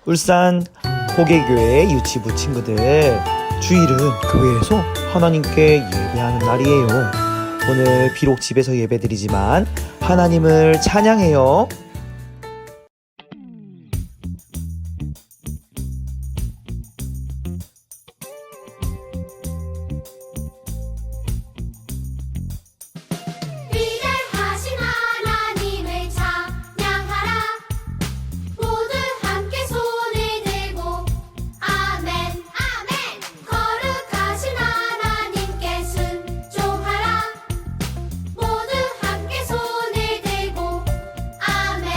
울산 호계교회 유치부 친구들, 주일은 교회에서 하나님께 예배하는 날이에요. 오늘 비록 집에서 예배드리지만 하나님을 찬양해요. 위대하신 하나님을 찬양하라. 모두 함께 손을 들고 아멘 아멘. 거룩하신 하나님께 순종하라. 모두 함께 손을 들고 아멘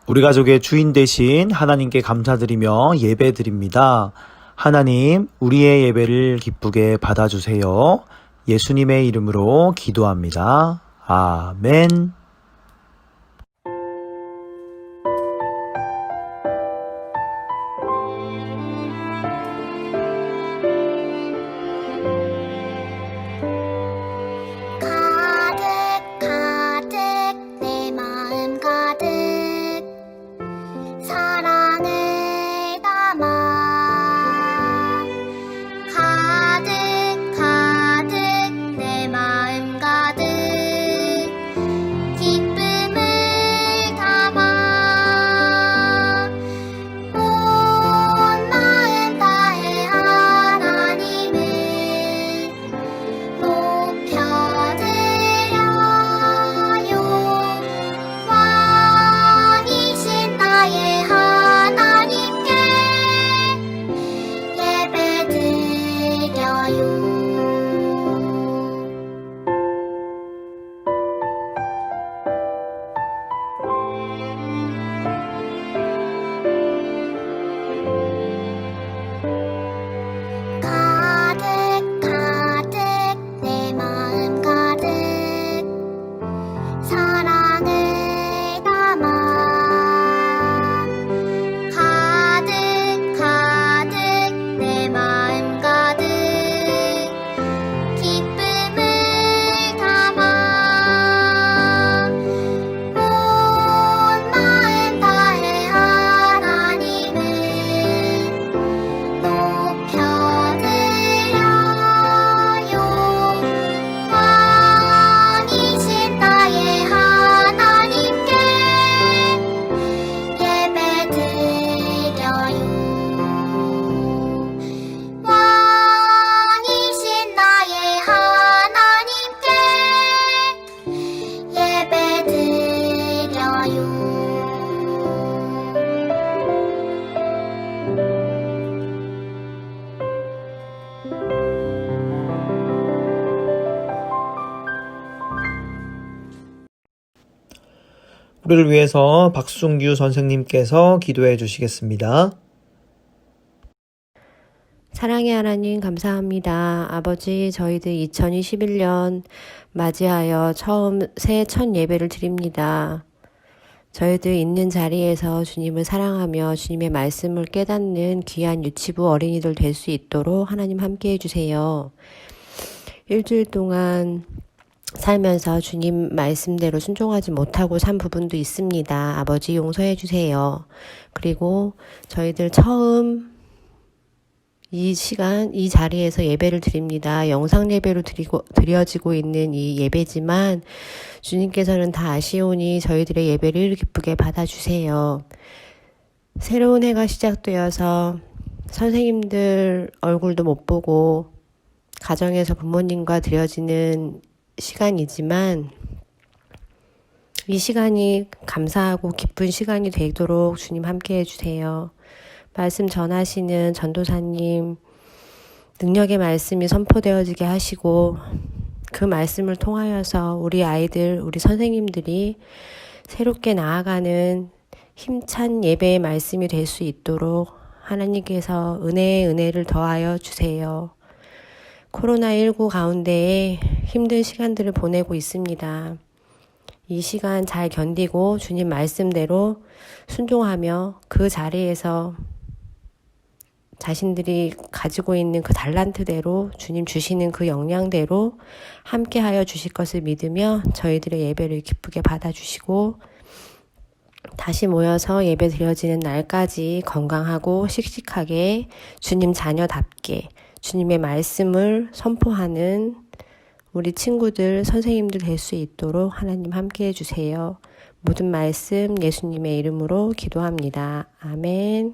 우리 가족의 주인 되신 하나님께 감사드리며 예배드립니다. 하나님, 우리의 예배를 기쁘게 받아주세요. 예수님의 이름으로 기도합니다. 아멘. 가득 가득 내 마음 가득 사랑을 담아 가득 가득 내 마음 가득 기쁨을 담아 온 마음 다해 하나님을 높여드려요 왕이신 나의 하나님께 예배드려요 가득 가득 내 마음 가득 사랑을 담아 가득 가득 내 마음 가득 기쁨을 담아 온 마음 다해 하나님을 높여드려요 왕이신 나의 하나님께 예배드려요 왕이신 나의 하나님께 예배드려요 우리를 위해서 박순규 선생님께서 기도해 주시겠습니다. 사랑의 하나님 감사합니다. 아버지, 저희들 2021년 맞이하여 처음 새해 첫 예배를 드립니다. 저희들 있는 자리에서 주님을 사랑하며 주님의 말씀을 깨닫는 귀한 유치부 어린이들 될 수 있도록 하나님 함께 해주세요. 일주일 동안 살면서 주님 말씀대로 순종하지 못하고 산 부분도 있습니다. 아버지 용서해 주세요. 그리고 저희들 처음 이 시간, 이 자리에서 예배를 드립니다. 영상 예배로 드려지고 있는 이 예배지만 주님께서는 다 아시오니 저희들의 예배를 기쁘게 받아주세요. 새로운 해가 시작되어서 선생님들 얼굴도 못 보고 가정에서 부모님과 드려지는 시간이지만 이 시간이 감사하고 기쁜 시간이 되도록 주님 함께 해주세요. 말씀 전하시는 전도사님 능력의 말씀이 선포되어지게 하시고 그 말씀을 통하여서 우리 아이들, 우리 선생님들이 새롭게 나아가는 힘찬 예배의 말씀이 될 수 있도록 하나님께서 은혜에 은혜를 더하여 주세요. 코로나19 가운데에 힘든 시간들을 보내고 있습니다. 이 시간 잘 견디고 주님 말씀대로 순종하며 그 자리에서 자신들이 가지고 있는 그 달란트대로 주님 주시는 그 역량대로 함께하여 주실 것을 믿으며 저희들의 예배를 기쁘게 받아주시고 다시 모여서 예배 드려지는 날까지 건강하고 씩씩하게 주님 자녀답게 주님의 말씀을 선포하는 우리 친구들, 선생님들 될 수 있도록 하나님 함께 해주세요. 모든 말씀 예수님의 이름으로 기도합니다. 아멘.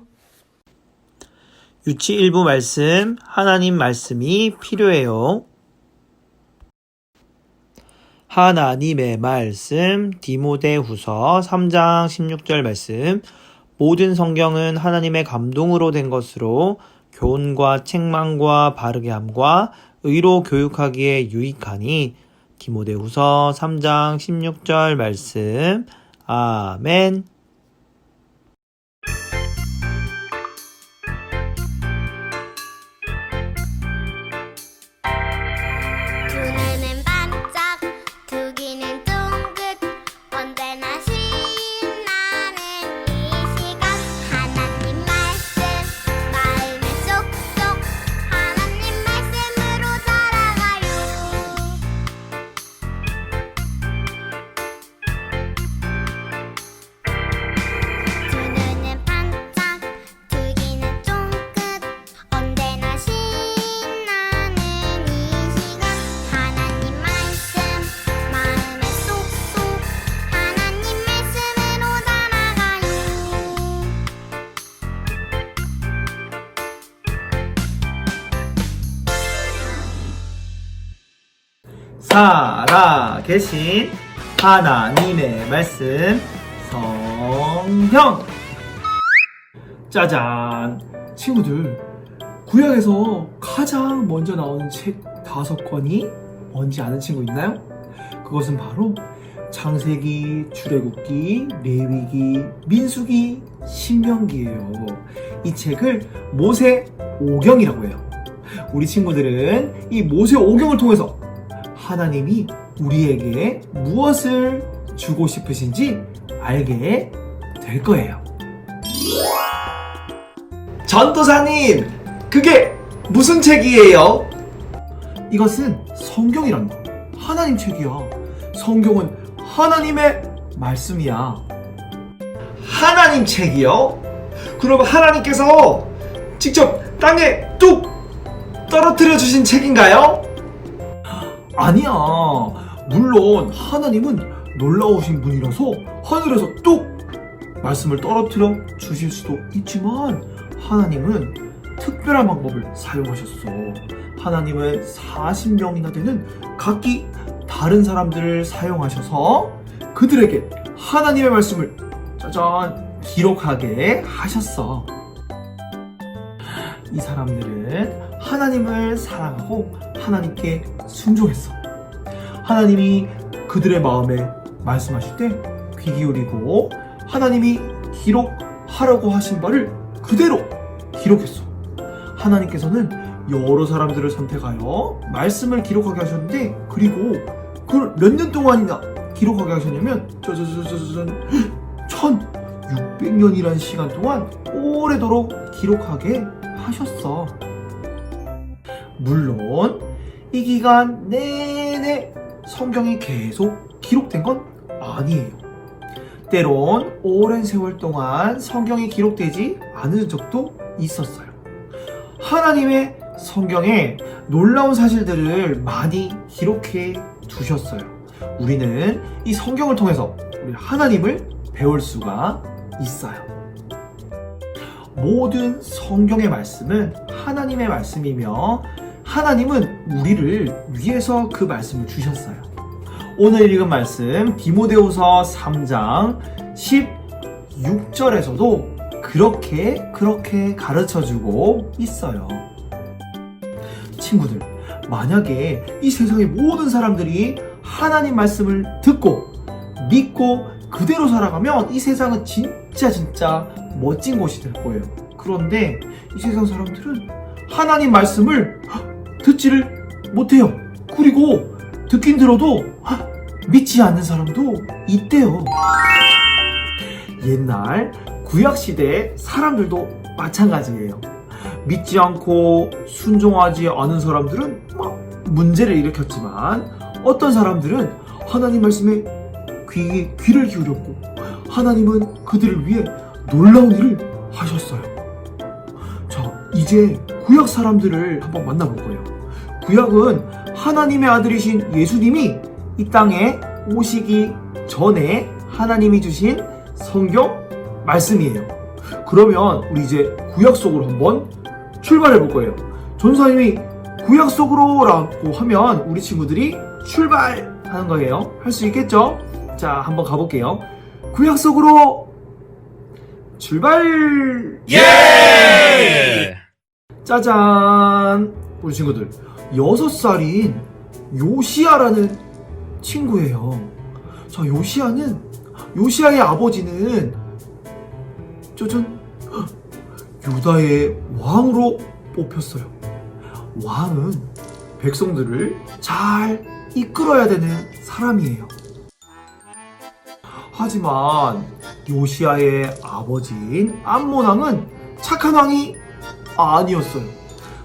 유치 1부 말씀, 하나님 말씀이 필요해요. 하나님의 말씀, 디모데후서 3장 16절 말씀. 모든 성경은 하나님의 감동으로 된 것으로 교훈과 책망과 바르게 함과 의로 교육하기에 유익하니. 디모데후서 3장 16절 말씀. 아멘. 살아계신 하나님의 말씀 성경. 짜잔! 친구들, 구약에서 가장 먼저 나오는 책 5권이 뭔지 아는 친구 있나요? 그것은 바로 창세기, 출애굽기, 레위기, 민수기, 신명기예요. 이 책을 모세오경이라고 해요. 우리 친구들은 이 모세오경을 통해서 하나님이 우리에게 무엇을 주고 싶으신지 알게 될 거예요. 전도사님, 그게 무슨 책이에요? 이것은 성경이란 거. 하나님 책이야. 성경은 하나님의 말씀이야. 하나님 책이요? 그럼 하나님께서 직접 땅에 뚝 떨어뜨려 주신 책인가요? 아니야. 물론 하나님은 놀라우신 분이라서 하늘에서 뚝 말씀을 떨어뜨려 주실 수도 있지만 하나님은 특별한 방법을 사용하셨어. 하나님은 40명이나 되는 각기 다른 사람들을 사용하셔서 그들에게 하나님의 말씀을 짜잔 기록하게 하셨어. 이 사람들은 하나님을 사랑하고 하나님께 순종했어. 하나님이 그들의 마음에 말씀하실 때 귀 기울이고 하나님이 기록하라고 하신 바를 그대로 기록했어. 하나님께서는 여러 사람들을 선택하여 말씀을 기록하게 하셨는데, 그리고 그걸 몇 년 동안이나 기록하게 하셨냐면 1600년이라는 시간 동안 오래도록 기록하게 하셨어. 물론 이 기간 내내 성경이 계속 기록된 건 아니에요. 때론 오랜 세월 동안 성경이 기록되지 않은 적도 있었어요. 하나님의 성경에 놀라운 사실들을 많이 기록해 두셨어요. 우리는 이 성경을 통해서 우리 하나님을 배울 수가 있어요. 모든 성경의 말씀은 하나님의 말씀이며 하나님은 우리를 위해서 그 말씀을 주셨어요. 오늘 읽은 말씀 디모데후서 3장 16절에서도 그렇게 가르쳐주고 있어요. 친구들, 만약에 이 세상의 모든 사람들이 하나님 말씀을 듣고 믿고 그대로 살아가면 이 세상은 진짜 멋진 곳이 될 거예요. 그런데 이 세상 사람들은 하나님 말씀을 듣지를 못해요. 그리고 듣긴 들어도 믿지 않는 사람도 있대요. 옛날 구약시대 사람들도 마찬가지예요. 믿지 않고 순종하지 않은 사람들은 문제를 일으켰지만 어떤 사람들은 하나님 말씀에 귀를 기울였고 하나님은 그들을 위해 놀라운 일을 하셨어요. 자, 이제 구약 사람들을 한번 만나볼 거예요. 구약은 하나님의 아들이신 예수님이 이 땅에 오시기 전에 하나님이 주신 성경 말씀이에요. 그러면 우리 이제 구약 속으로 한번 출발해 볼 거예요. 전사님이 구약 속으로 라고 하면 우리 친구들이 출발하는 거예요. 할 수 있겠죠? 자, 한번 가볼게요. 구약 속으로 출발! 예! 짜잔! 우리 친구들, 6살인 요시야라는 친구예요. 자, 요시야의 아버지는 짜잔! 유다의 왕으로 뽑혔어요. 왕은 백성들을 잘 이끌어야 되는 사람이에요. 하지만 요시야의 아버지인 암몬 왕은 착한 왕이 아니었어요.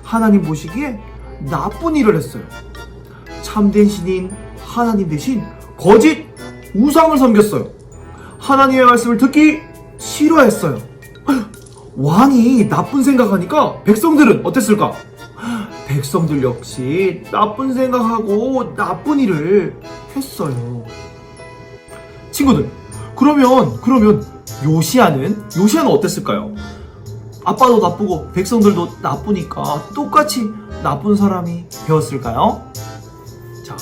하나님 보시기에 나쁜 일을 했어요. 참된 신인 하나님 대신 거짓 우상을 섬겼어요. 하나님의 말씀을 듣기 싫어했어요. 왕이 나쁜 생각하니까 백성들은 어땠을까? 백성들 역시 나쁜 생각하고 나쁜 일을 했어요. 친구들, 그러면 요시야는 어땠을까요? 아빠도 나쁘고 백성들도 나쁘니까 똑같이 나쁜 사람이 되었을까요? 자,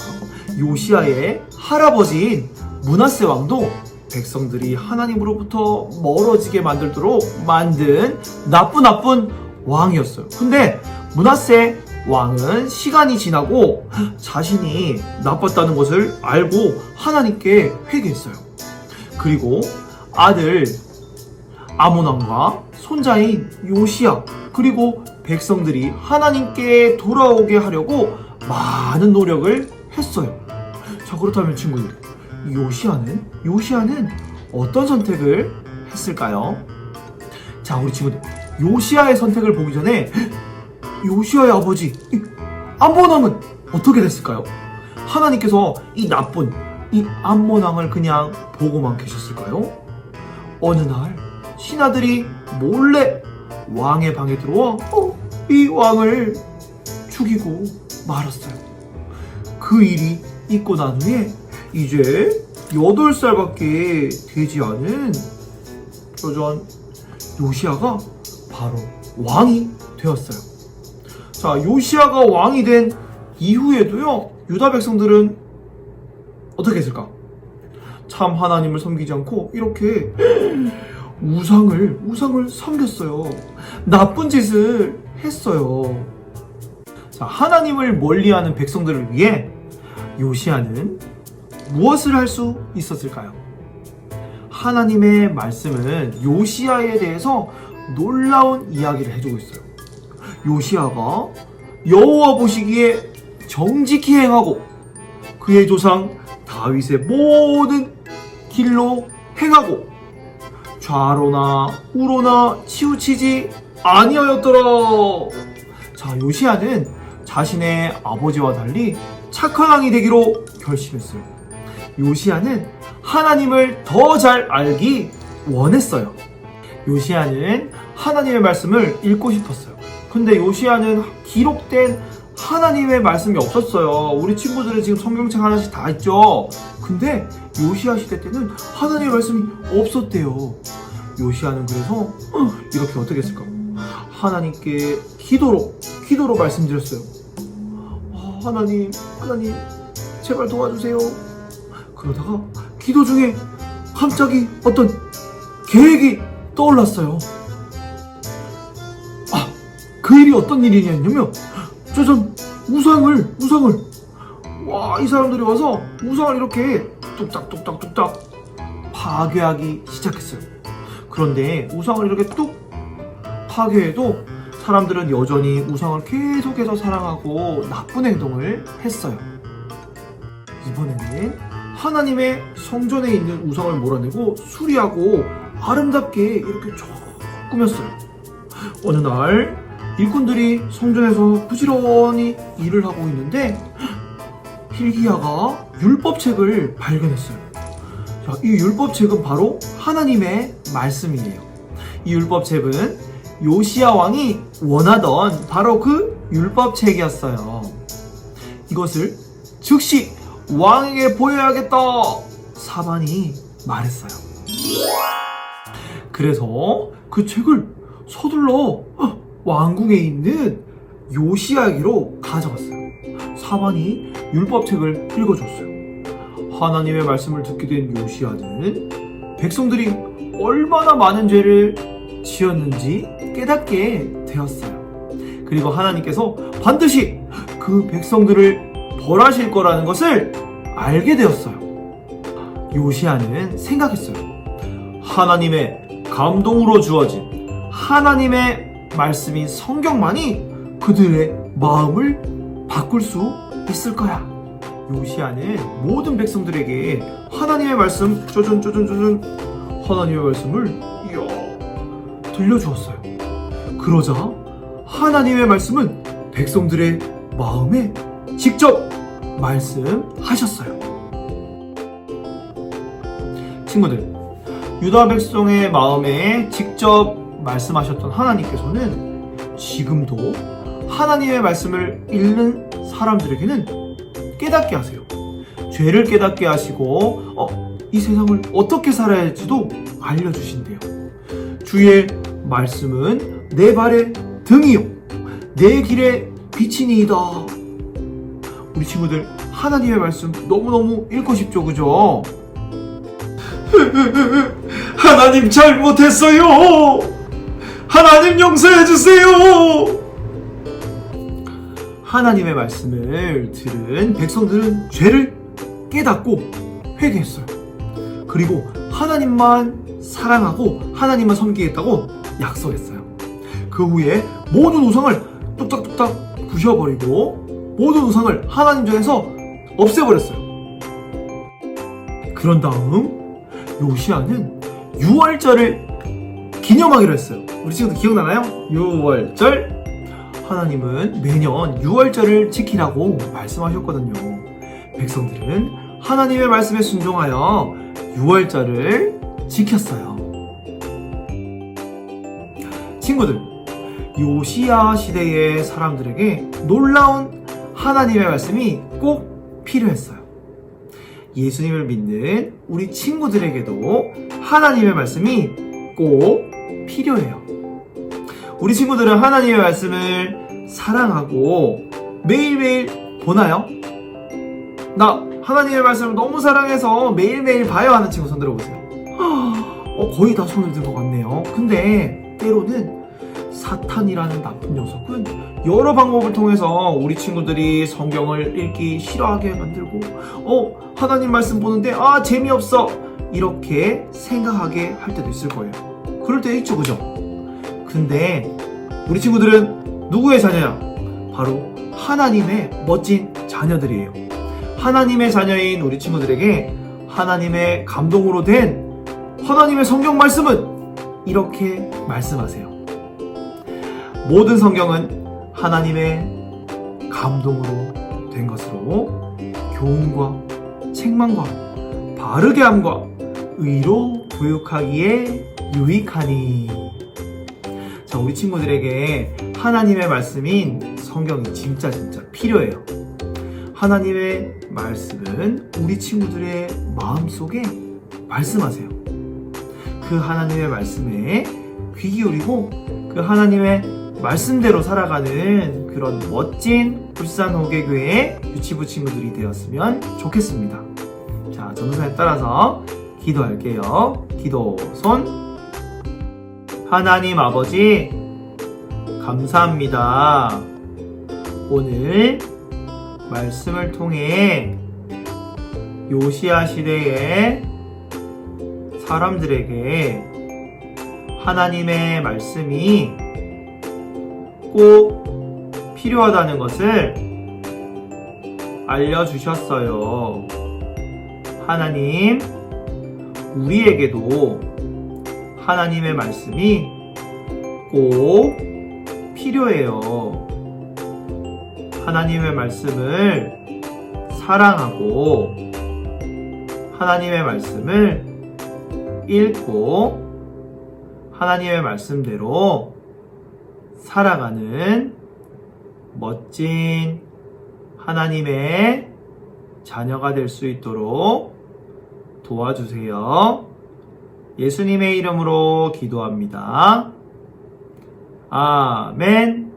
요시야의 할아버지인 므낫세 왕도 백성들이 하나님으로부터 멀어지게 만들도록 만든 나쁜 왕이었어요. 근데 므낫세 왕은 시간이 지나고 자신이 나빴다는 것을 알고 하나님께 회개했어요. 그리고 아들 아몬 왕과 손자인 요시야, 그리고 백성들이 하나님께 돌아오게 하려고 많은 노력을 했어요. 자, 그렇다면 친구들, 요시야는 어떤 선택을 했을까요? 자, 우리 친구들, 요시야의 선택을 보기 전에 요시야의 아버지 암몬 왕은 어떻게 됐을까요? 하나님께서 이 나쁜 이 암몬 왕을 그냥 보고만 계셨을까요? 어느 날 신하들이 몰래 왕의 방에 들어와 이 왕을 죽이고 말았어요. 그 일이 있고 난 후에 이제 8살밖에 되지 않은 여전 요시야가 바로 왕이 되었어요. 자, 요시야가 왕이 된 이후에도요, 유다 백성들은 어떻게 했을까? 참 하나님을 섬기지 않고 이렇게 우상을 섬겼어요. 나쁜 짓을 했어요. 자, 하나님을 멀리하는 백성들을 위해 요시야는 무엇을 할 수 있었을까요? 하나님의 말씀은 요시야에 대해서 놀라운 이야기를 해주고 있어요. 요시야가 여호와 보시기에 정직히 행하고 그의 조상 다윗의 모든 길로 행하고 좌로나 우로나 치우치지 아니하였더라. 자, 요시야는 자신의 아버지와 달리 착한 왕이 되기로 결심했어요. 요시야는 하나님을 더 잘 알기 원했어요. 요시야는 하나님의 말씀을 읽고 싶었어요. 근데 요시야는 기록된 하나님의 말씀이 없었어요. 우리 친구들은 지금 성경책 하나씩 다 있죠. 근데 요시야 시대 때는 하나님의 말씀이 없었대요. 요시야는 그래서 이렇게 어떻게 했을까? 하나님께 기도로 말씀드렸어요. 하나님 제발 도와주세요. 그러다가 기도 중에 갑자기 어떤 계획이 떠올랐어요. 그 일이 어떤 일이냐면요, 짜잔, 우상을 이 사람들이 와서 우상을 이렇게 뚝딱뚝딱 파괴하기 시작했어요. 그런데 우상을 이렇게 뚝 파괴해도 사람들은 여전히 우상을 계속해서 사랑하고 나쁜 행동을 했어요. 이번에는 하나님의 성전에 있는 우상을 몰아내고 수리하고 아름답게 이렇게 쫙 꾸몄어요. 어느 날 일꾼들이 성전에서 부지런히 일을 하고 있는데 hilkiya가 율법책을 발견했어요. 자, 이 율법책은 바로 하나님의 말씀이에요. 이 율법책은 요시야 왕이 원하던 바로 그 율법책이었어요. 이것을 즉시 왕에게 보여야겠다, 사반이 말했어요. 그래서 그 책을 서둘러 왕궁에 있는 요시야에게로 가져갔어요. 사반이 율법책을 읽어줬어요. 하나님의 말씀을 듣게 된 요시야는 백성들이 얼마나 많은 죄를 지었는지 깨닫게 되었어요. 그리고 하나님께서 반드시 그 백성들을 벌하실 거라는 것을 알게 되었어요. 요시야는 생각했어요. 하나님의 감동으로 주어진 하나님의 말씀인 성경만이 그들의 마음을 바꿀 수 있을 거야. 요시야는 모든 백성들에게 하나님의 말씀 하나님의 말씀을 들려주었어요. 그러자 하나님의 말씀은 백성들의 마음에 직접 말씀하셨어요. 친구들, 유다 백성의 마음에 직접 말씀하셨던 하나님께서는 지금도 하나님의 말씀을 읽는 사람들에게는 깨닫게 하세요. 죄를 깨닫게 하시고 이 세상을 어떻게 살아야 할지도 알려주신대요. 주의 말씀은 내 발의 등이요 내 길의 빛이니이다. 우리 친구들, 하나님의 말씀 너무너무 읽고 싶죠, 그죠? 하나님 잘못했어요. 하나님 용서해주세요. 하나님의 말씀을 들은 백성들은 죄를 깨닫고 회개했어요. 그리고 하나님만 사랑하고 하나님만 섬기겠다고 약속했어요. 그 후에 모든 우상을 뚝딱뚝딱 부셔버리고 모든 우상을 하나님 전에서 없애버렸어요. 그런 다음 요시야는 유월절을 기념하기로 했어요. 우리 친구들 기억나나요? 유월절. 하나님은 매년 유월절을 지키라고 말씀하셨거든요. 백성들은 하나님의 말씀에 순종하여 유월절을 지켰어요. 친구들, 요시야 시대의 사람들에게 놀라운 하나님의 말씀이 꼭 필요했어요. 예수님을 믿는 우리 친구들에게도 하나님의 말씀이 꼭 필요해요. 우리 친구들은 하나님의 말씀을 사랑하고 매일매일 보나요? 나 하나님의 말씀을 너무 사랑해서 매일매일 봐야 하는 친구 손 들어보세요. 거의 다 손을 든 것 같네요. 근데 때로는 사탄이라는 나쁜 녀석은 여러 방법을 통해서 우리 친구들이 성경을 읽기 싫어하게 만들고 하나님 말씀 보는데 재미없어 이렇게 생각하게 할 때도 있을 거예요. 그럴 때 있죠, 그죠? 근데 우리 친구들은 누구의 자녀야? 바로 하나님의 멋진 자녀들이에요. 하나님의 자녀인 우리 친구들에게 하나님의 감동으로 된 하나님의 성경 말씀은 이렇게 말씀하세요. 모든 성경은 하나님의 감동으로 된 것으로 교훈과 책망과 바르게 함과 의로 교육하기에 유익하니. 자, 우리 친구들에게 하나님의 말씀인 성경이 진짜 필요해요. 하나님의 말씀은 우리 친구들의 마음속에 말씀하세요. 그 하나님의 말씀에 귀 기울이고 그 하나님의 말씀대로 살아가는 그런 멋진 울산호계교회 유치부 친구들이 되었으면 좋겠습니다. 자, 전도사님 따라서 기도할게요. 기도 손. 하나님 아버지 감사합니다. 오늘 말씀을 통해 요시야 시대의 사람들에게 하나님의 말씀이 꼭 필요하다는 것을 알려주셨어요. 하나님, 우리에게도 하나님의 말씀이 꼭 필요해요. 하나님의 말씀을 사랑하고 하나님의 말씀을 읽고 하나님의 말씀대로 살아가는 멋진 하나님의 자녀가 될 수 있도록 도와주세요. 예수님의 이름으로 기도합니다. 아멘.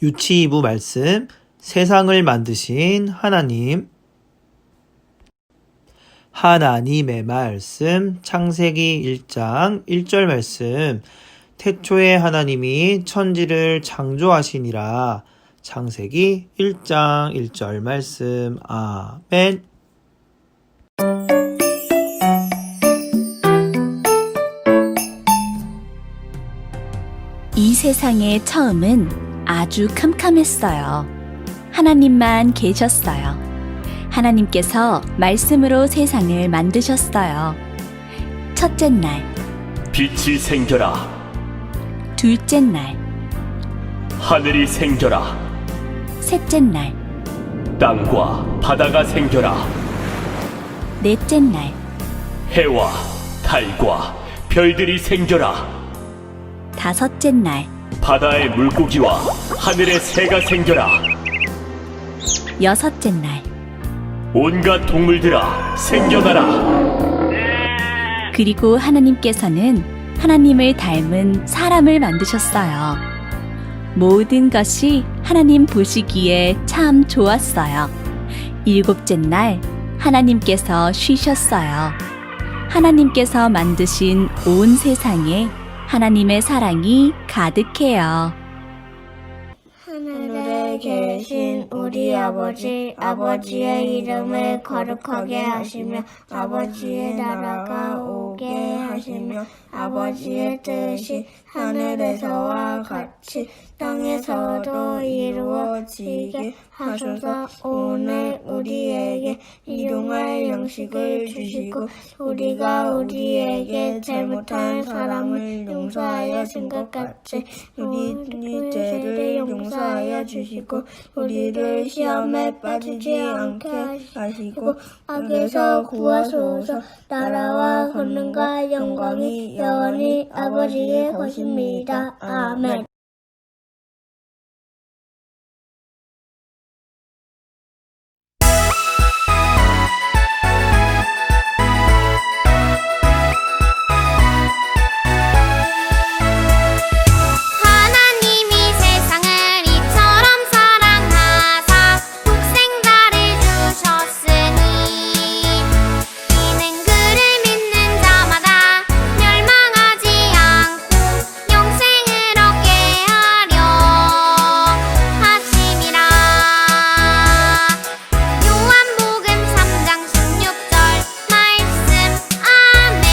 유치 2부 말씀, 세상을 만드신 하나님. 하나님의 말씀, 창세기 1장 1절 말씀. 태초에 하나님이 천지를 창조하시니라. 창세기 1장 1절 말씀. 아멘. 이 세상의 처음은 아주 캄캄했어요. 하나님만 계셨어요. 하나님께서 말씀으로 세상을 만드셨어요. 첫째 날, 빛이 생겨라. 둘째 날, 하늘이 생겨라. 셋째 날, 땅과 바다가 생겨라. 넷째 날, 해와 달과 별들이 생겨라. 다섯째 날, 바다의 물고기와 하늘의 새가 생겨라. 여섯째 날, 온갖 동물들아 생겨나라. 그리고 하나님께서는 하나님을 닮은 사람을 만드셨어요. 모든 것이 하나님 보시기에 참 좋았어요. 7째 날 하나님께서 쉬셨어요. 하나님께서 만드신 온 세상에 하나님의 사랑이 가득해요. 하늘에 계신 우리 아버지의 이름을 거룩하게 하시며 아버지의 나라가 오게 하시며 아버지의 뜻이 하늘에서와 같이 땅에서도 이루어지게 하소서. 오늘 우리에게 일용할 양식을 주시고 우리가 우리에게 잘못한 사람을 용서하여 준 것 같이 우리 죄를 용서하여 주시고 우리를 시험에 빠지지 않게 하시고 악에서 구하소서. 나라와 권능과 영광이 영원히 아버지의 것입니다. 아멘. 하나님이 세상을 이처럼 사랑하사 독생자를 주셨으니 이는 그를 믿는 자마다 멸망하지 않고 영생을 얻게 하려 하심이라. 요한복음 3장 16절 말씀. 아멘.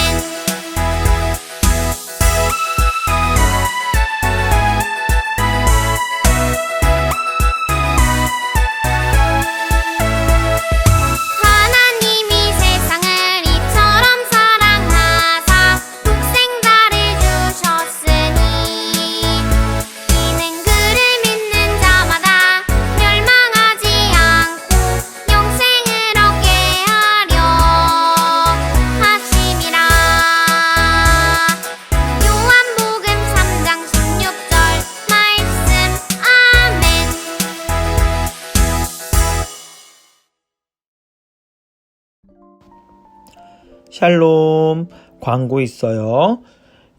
하나님이 세상을 이처럼 사랑하사 독생자를 주셨으니 이는 그를 믿는 자마다 멸망하지 않고 영생을 얻게 하려 하심이라. 요한복음 3장 16절 말씀. 아멘. 샬롬, 광고 있어요.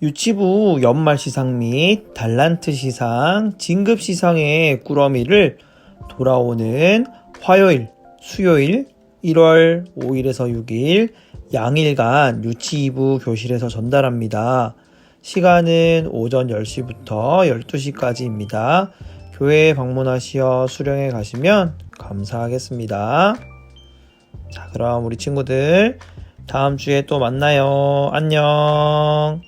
유치부 연말 시상 및 달란트 시상, 진급 시상의 꾸러미를 돌아오는 화요일, 수요일 1월 5일에서 6일 양일간 유치 2부 교실에서 전달합니다. 시간은 오전 10시부터 12시까지입니다. 교회에 방문하시어 수령해 가시면 감사하겠습니다. 자, 그럼 우리 친구들 다음 주에 또 만나요. 안녕.